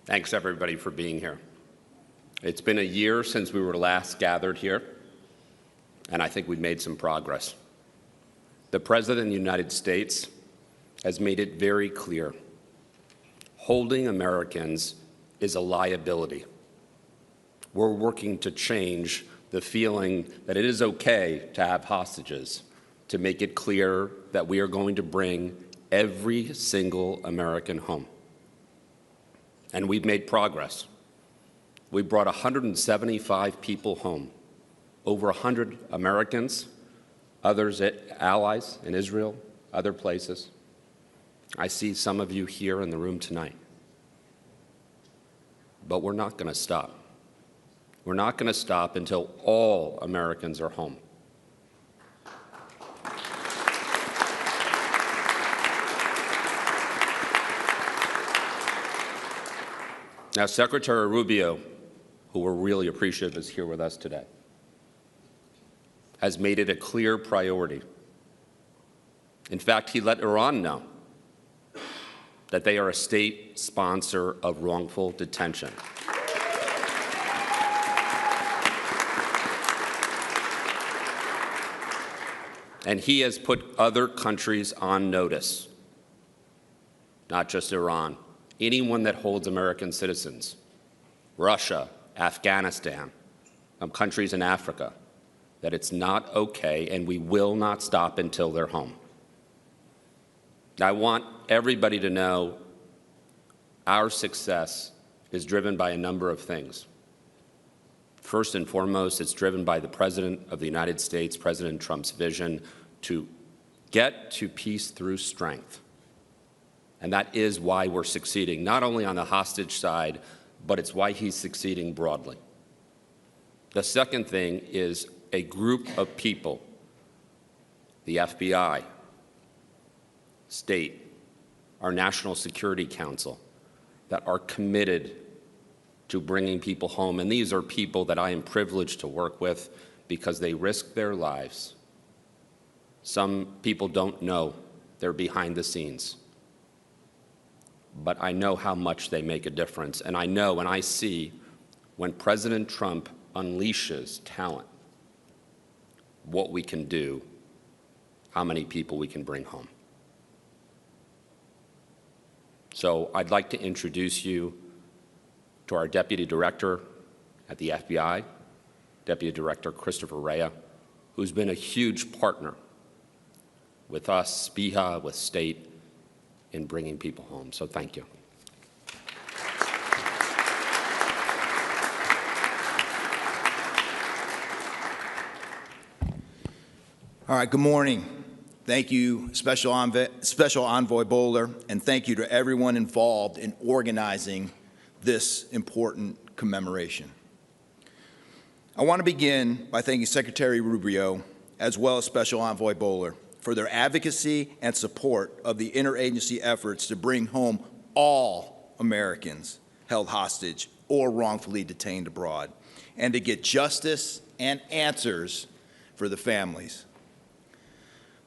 Thanks, everybody, for being here. It's been a year since we were last gathered here, and I think we've made some progress. The President of the United States has made it very clear. Holding Americans is a liability. We're working to change the feeling that it is okay to have hostages, to make it clear that we are going to bring every single American home. And we've made progress. We brought 175 people home, over 100 Americans, others allies in Israel, other places. I see some of you here in the room tonight. But we're not going to stop. We're not going to stop until all Americans are home. Now, Secretary Rubio, who we're really appreciative is here with us today, has made it a clear priority. In fact, he let Iran know that they are a state sponsor of wrongful detention. And he has put other countries on notice, not just Iran. Anyone that holds American citizens, Russia, Afghanistan, countries in Africa, that it's not okay, and we will not stop until they're home. I want everybody to know our success is driven by a number of things. First and foremost, it's driven by the President of the United States, President Trump's vision to get to peace through strength. And that is why we're succeeding, not only on the hostage side, but it's why he's succeeding broadly. The second thing is a group of people, the FBI, state, our National Security Council, that are committed to bringing people home. And these are people that I am privileged to work with because they risk their lives. Some people don't know they're behind the scenes. But I know how much they make a difference. And I know and I see when President Trump unleashes talent, what we can do, how many people we can bring home. So I'd like to introduce you to our Deputy Director at the FBI, Deputy Director Christopher Rea, who's been a huge partner with us, SPIHA, with State, in bringing people home. So thank you. All right, good morning. Thank you, Special Envoy Bowler, and thank you to everyone involved in organizing this important commemoration. I want to begin by thanking Secretary Rubio, as well as Special Envoy Bowler, for their advocacy and support of the interagency efforts to bring home all Americans held hostage or wrongfully detained abroad, and to get justice and answers for the families.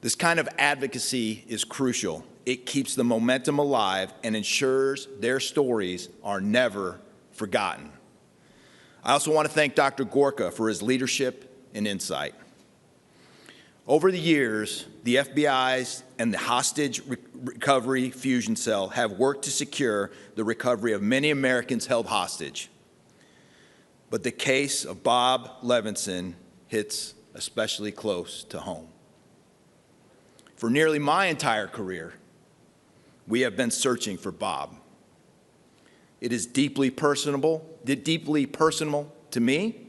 This kind of advocacy is crucial. It keeps the momentum alive and ensures their stories are never forgotten. I also want to thank Dr. Gorka for his leadership and insight. Over the years, the FBI's and the Hostage Recovery Fusion Cell have worked to secure the recovery of many Americans held hostage. But the case of Bob Levinson hits especially close to home. For nearly my entire career, we have been searching for Bob. It is deeply personal to me,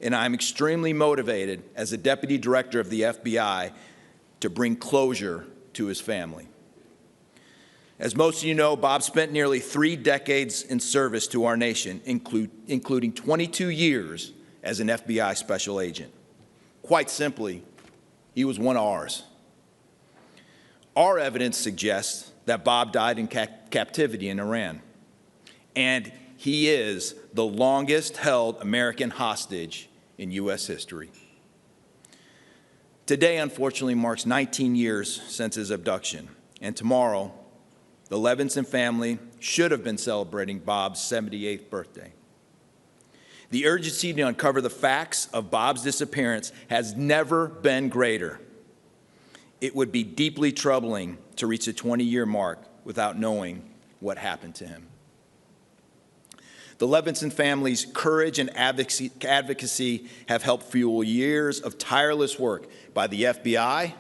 and I'm extremely motivated as a Deputy Director of the FBI to bring closure to his family. As most of you know, Bob spent nearly 3 decades in service to our nation, including 22 years as an FBI special agent. Quite simply, he was one of ours. Our evidence suggests that Bob died in captivity in Iran, and he is the longest held American hostage in U.S. history. Today, unfortunately, marks 19 years since his abduction, and tomorrow the Levinson family should have been celebrating Bob's 78th birthday. The urgency to uncover the facts of Bob's disappearance has never been greater. It would be deeply troubling to reach the 20-year mark without knowing what happened to him. The Levinson family's courage and advocacy have helped fuel years of tireless work by the FBI,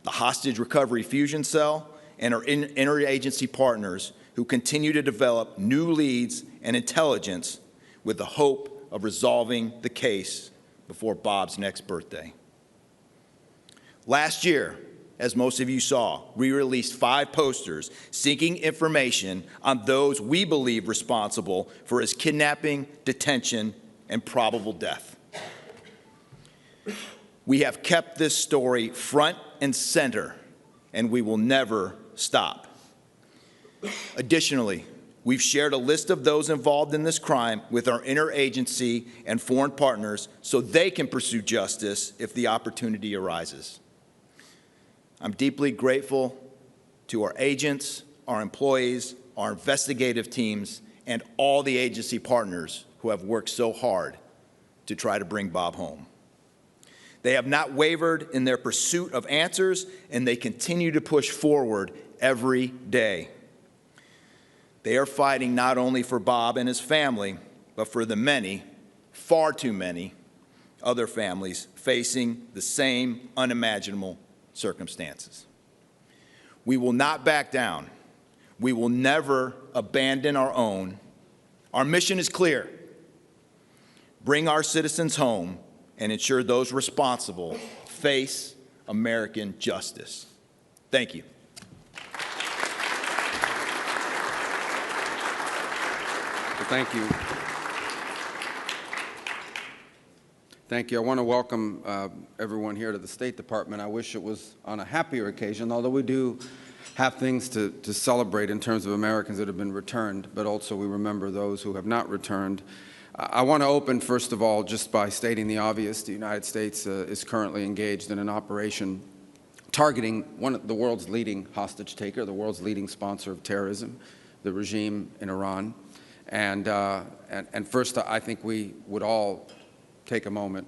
the Hostage Recovery Fusion Cell, and our interagency partners who continue to develop new leads and intelligence with the hope of resolving the case before Bob's next birthday. Last year, as most of you saw, we released 5 posters seeking information on those we believe responsible for his kidnapping, detention, and probable death. We have kept this story front and center, and we will never stop. Additionally, we've shared a list of those involved in this crime with our interagency and foreign partners so they can pursue justice if the opportunity arises. I'm deeply grateful to our agents, our employees, our investigative teams, and all the agency partners who have worked so hard to try to bring Bob home. They have not wavered in their pursuit of answers, and they continue to push forward every day. They are fighting not only for Bob and his family, but for the many, far too many, other families facing the same unimaginable circumstances. We will not back down. We will never abandon our own. Our mission is clear: bring our citizens home and ensure those responsible face American justice. Thank you. Well, thank you. Thank you. I want to welcome everyone here to the State Department. I wish it was on a happier occasion, although we do have things to celebrate in terms of Americans that have been returned, but also we remember those who have not returned. I want to open, first of all, just by stating the obvious. The United States is currently engaged in an operation targeting the world's leading hostage taker, the world's leading sponsor of terrorism, the regime in Iran. And first, I think we would all take a moment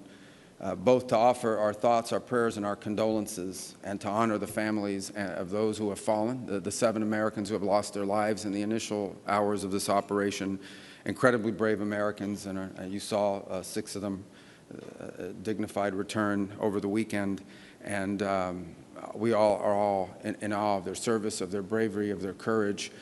both to offer our thoughts, our prayers, and our condolences, and to honor the families of those who have fallen, the 7 Americans who have lost their lives in the initial hours of this operation. Incredibly brave Americans, and you saw 6 of them dignified return over the weekend, and we all are all in awe of their service, of their bravery, of their courage,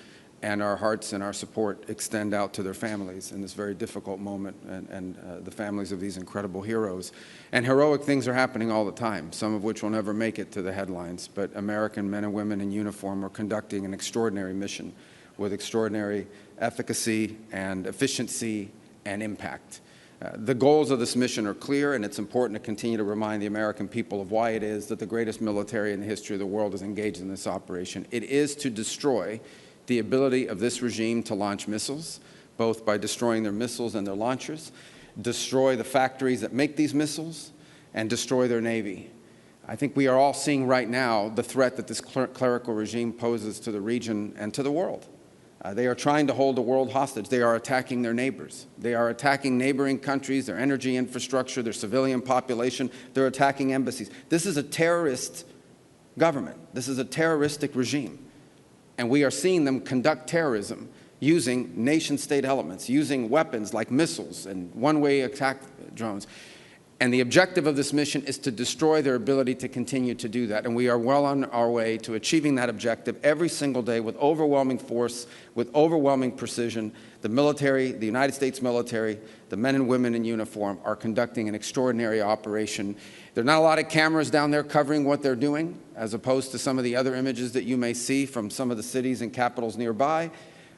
and our hearts and our support extend out to their families in this very difficult moment, and the families of these incredible heroes. And heroic things are happening all the time, some of which will never make it to the headlines, but American men and women in uniform are conducting an extraordinary mission with extraordinary efficacy and efficiency and impact. The goals of this mission are clear, and it's important to continue to remind the American people of why it is that the greatest military in the history of the world is engaged in this operation. It is to destroy the ability of this regime to launch missiles, both by destroying their missiles and their launchers, destroy the factories that make these missiles, and destroy their Navy. I think we are all seeing right now the threat that this clerical regime poses to the region and to the world. They are trying to hold the world hostage. They are attacking their neighbors. They are attacking neighboring countries, their energy infrastructure, their civilian population. They're attacking embassies. This is a terrorist government. This is a terroristic regime. And we are seeing them conduct terrorism using nation-state elements, using weapons like missiles and one-way attack drones. And the objective of this mission is to destroy their ability to continue to do that. And we are well on our way to achieving that objective every single day with overwhelming force, with overwhelming precision. The military, the United States military, the men and women in uniform are conducting an extraordinary operation. There are not a lot of cameras down there covering what they're doing, as opposed to some of the other images that you may see from some of the cities and capitals nearby.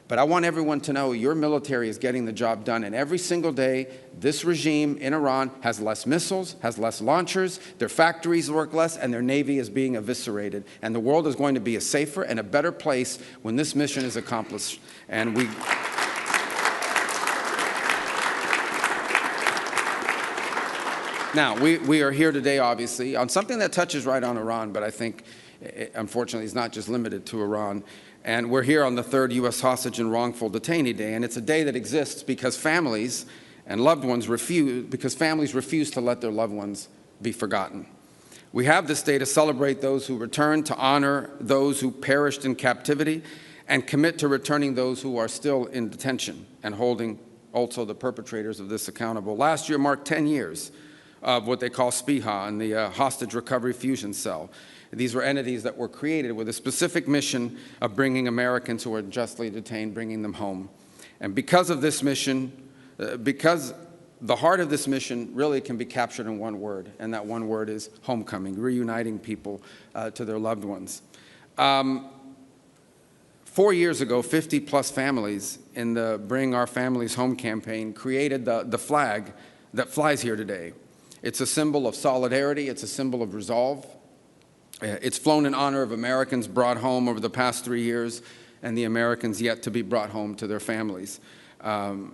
But I want everyone to know your military is getting the job done. And every single day, this regime in Iran has less missiles, has less launchers, their factories work less, and their Navy is being eviscerated. And the world is going to be a safer and a better place when this mission is accomplished. And we... Now, we are here today, obviously, on something that touches right on Iran, but I think, unfortunately, it's not just limited to Iran. And we're here on the 3rd U.S. Hostage and Wrongful Detainee Day, and it's a day that exists because families and loved ones refuse to let their loved ones be forgotten. We have this day to celebrate those who returned, to honor those who perished in captivity, and commit to returning those who are still in detention and holding also the perpetrators of this accountable. Last year marked 10 years of what they call SPIHA and the Hostage Recovery Fusion Cell. These were entities that were created with a specific mission of bringing Americans who are justly detained, bringing them home. And because of this mission, because the heart of this mission really can be captured in one word, and that one word is homecoming, reuniting people to their loved ones. 4 years ago, 50-plus families in the Bring Our Families Home campaign created the flag that flies here today. It's a symbol of solidarity. It's a symbol of resolve. It's flown in honor of Americans brought home over the past 3 years and the Americans yet to be brought home to their families. And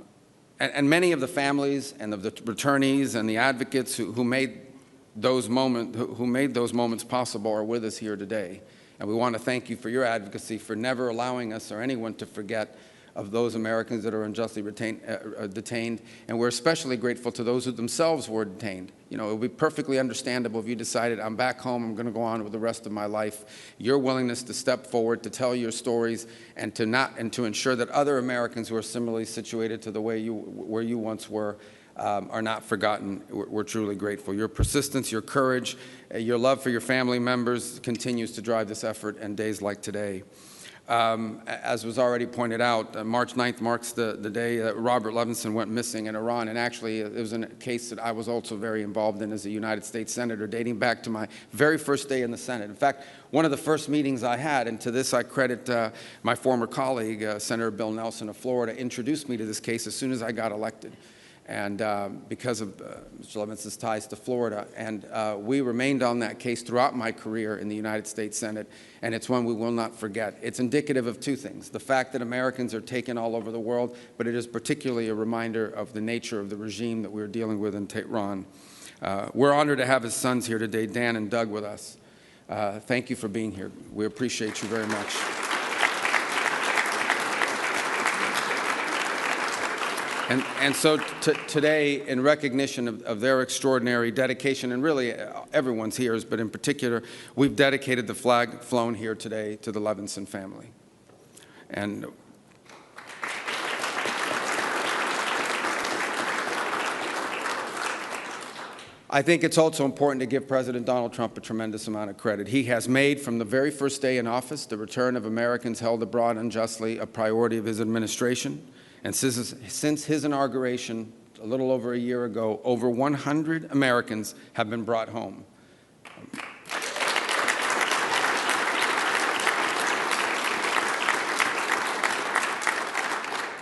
many of the families and of the returnees and the advocates who made those moments possible are with us here today. And we want to thank you for your advocacy, for never allowing us or anyone to forget of those Americans that are unjustly detained. And we're especially grateful to those who themselves were detained. You know, it would be perfectly understandable if you decided, I'm back home, I'm going to go on with the rest of my life. Your willingness to step forward, to tell your stories, and to ensure that other Americans who are similarly situated to the way where you once were are not forgotten. We're truly grateful. Your persistence, your courage, your love for your family members continues to drive this effort in days like today. As was already pointed out, March 9th marks the day that Robert Levinson went missing in Iran, and actually it was a case that I was also very involved in as a United States Senator, dating back to my very first day in the Senate. In fact, one of the first meetings I had, and to this I credit my former colleague, Senator Bill Nelson of Florida, introduced me to this case as soon as I got elected. And because of Mr. Levinson's ties to Florida. And we remained on that case throughout my career in the United States Senate, and it's one we will not forget. It's indicative of two things: the fact that Americans are taken all over the world, but it is particularly a reminder of the nature of the regime that we're dealing with in Tehran. We're honored to have his sons here today, Dan and Doug, with us. Thank you for being here. We appreciate you very much. And so today, in recognition of their extraordinary dedication, and really everyone's here, but in particular, we've dedicated the flag flown here today to the Levinson family. And I think it's also important to give President Donald Trump a tremendous amount of credit. He has made, from the very first day in office, the return of Americans held abroad unjustly a priority of his administration. And since his inauguration, a little over a year ago, over 100 Americans have been brought home.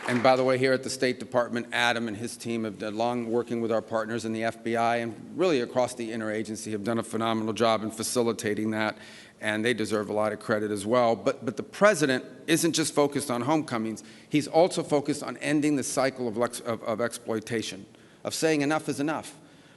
And by the way, here at the State Department, Adam and his team have done long working with our partners in the FBI and really across the interagency have done a phenomenal job in facilitating that, and they deserve a lot of credit as well. But the president isn't just focused on homecomings. He's also focused on ending the cycle of exploitation, of saying enough is enough,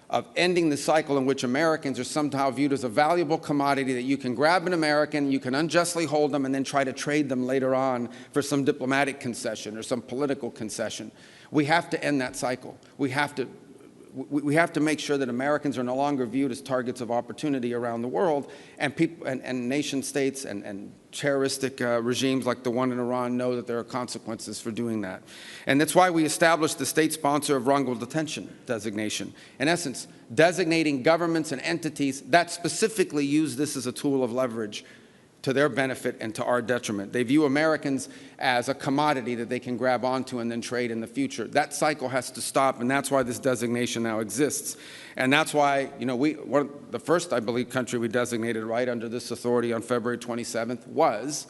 of ending the cycle in which Americans are somehow viewed as a valuable commodity that you can grab an American, you can unjustly hold them, and then try to trade them later on for some diplomatic concession or some political concession. We have to end that cycle. We have to make sure that Americans are no longer viewed as targets of opportunity around the world, and people and nation states and terroristic regimes like the one in Iran know that there are consequences for doing that. And that's why we established the state sponsor of wrongful detention designation. In essence, designating governments and entities that specifically use this as a tool of leverage to their benefit and to our detriment. They view Americans as a commodity that they can grab onto and then trade in the future. That cycle has to stop, and that's why this designation now exists. And that's why, you know, the first, I believe, country we designated right under this authority on February 27th was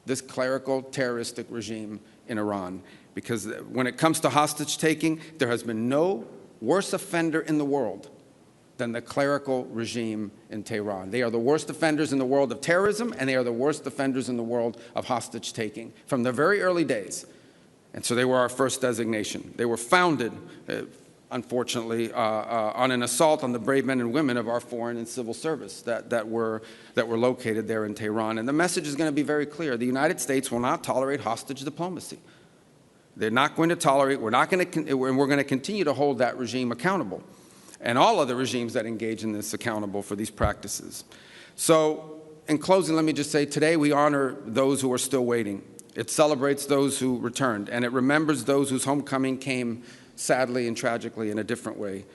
this clerical terroristic regime in Iran. Because when it comes to hostage taking, there has been no worse offender in the world than the clerical regime in Tehran. They are the worst offenders in the world of terrorism, and they are the worst offenders in the world of hostage-taking from the very early days. And so they were our first designation. They were founded unfortunately, on an assault on the brave men and women of our foreign and civil service that were located there in Tehran. And the message is going to be very clear. The United States will not tolerate hostage diplomacy. They're not going to tolerate, and we're going to continue to hold that regime accountable, and all other regimes that engage in this accountable for these practices. So, in closing, let me just say, today we honor those who are still waiting. It celebrates those who returned, and it remembers those whose homecoming came sadly and tragically in a different way.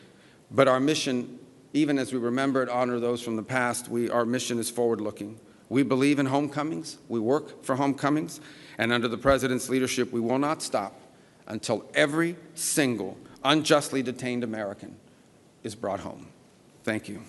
But our mission, even as we remember and honor those from the past, our mission is forward-looking. We believe in homecomings. We work for homecomings. And under the President's leadership, we will not stop until every single unjustly detained American is brought home. Thank you.